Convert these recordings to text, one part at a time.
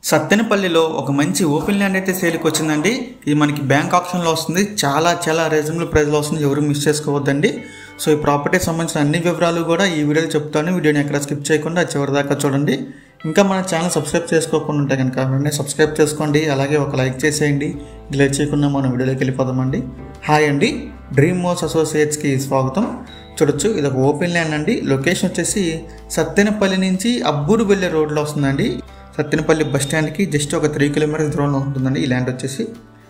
సత్తెనపల్లిలో ఒక మంచి open land అయితే సేల్కి వచ్చిందండి. ఇది మనకి బ్యాంక్ ఆప్షన్లో వస్తుంది. చాలా రీజనబుల్ ప్రైస్లో వస్తుంది. ఎవరు మిస్ చేసుకోవద్దండి. సో ఈ ప్రాపర్టీకి సంబంధించిన అన్ని వివరాలు కూడా ఈ వీడియోలో చెప్తాను. వీడియోని ఎక్కడ స్కిప్ చేయకుండా చివరి దాకా చూడండి. ఇంకా మన ఛానల్ సబ్స్క్రైబ్ చేసుకోకుండా ఉంటే కనుక వెంటనే సబ్స్క్రైబ్ చేసుకోండి. అలాగే ఒక లైక్ చేసేయండి. డిలే చేయకుండా మన వీడియోలోకి వెళ్ళిపోదామండి. హాయ్ అండి, డ్రీమ్ మోర్స్ అసోసియేట్స్కి స్వాగతం. చూడొచ్చు, ఇది ఒక ఓపెన్ ల్యాండ్ అండి. లొకేషన్ వచ్చేసి సత్తెనపల్లి నుంచి అబ్బూరు వెళ్ళే రోడ్లో వస్తుందండి. సత్తెనపల్లి బస్ స్టాండ్కి జస్ట్ ఒక 3 కిలోమీటర్స్ దూరంలో ఉంటుందండి ఈ ల్యాండ్ వచ్చేసి.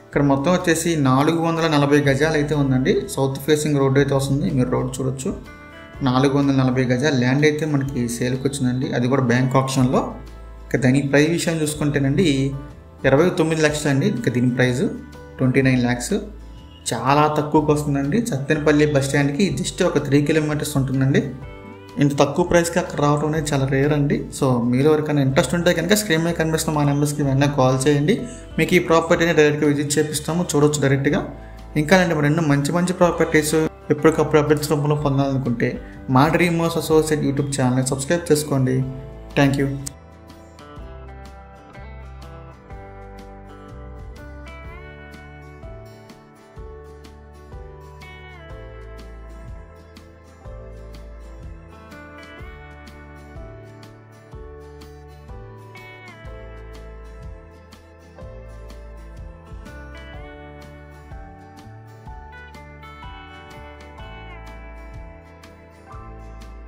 ఇక్కడ మొత్తం వచ్చేసి 440 గజాలు అయితే ఉందండి. సౌత్ ఫేసింగ్ రోడ్ అయితే వస్తుంది. మీరు రోడ్ చూడొచ్చు. 440 గజాల ల్యాండ్ అయితే మనకి సేల్కి వచ్చిందండి. అది కూడా బ్యాంక్ ఆప్షన్లో. ఇక దాని ప్రైస్ విషయం చూసుకుంటేనండి 29 లక్షలు అండి. ఇక దీని ప్రైస్ 29 lakhs. చాలా తక్కువకి వస్తుందండి. సత్తెనపల్లి బస్ స్టాండ్కి జస్ట్ ఒక 3 కిలోమీటర్స్ ఉంటుందండి. ఇంత తక్కువ ప్రైస్కి అక్కడ రావడం అనేది చాలా రేర్ అండి. సో మీరు ఎవరికైనా ఇంట్రెస్ట్ ఉంటే కనుక స్క్రీన్ మీద కనిపిస్తున్న మా నెంబర్స్కి వెంటనే కాల్ చేయండి. మీకు ఈ ప్రాపర్టీని డైరెక్ట్గా విజిట్ చేపిస్తాము, చూడొచ్చు డైరెక్ట్గా. ఇంకా అండి మరెన్నో మంచి ప్రాపర్టీస్ ఎప్పటికప్పుడు అప్డేట్స్ రూపంలో పొందాలనుకుంటే మా డ్రీమ్ మోర్స్ అసోసియేట్ యూట్యూబ్ ఛానల్ని సబ్స్క్రైబ్ చేసుకోండి. Thank you.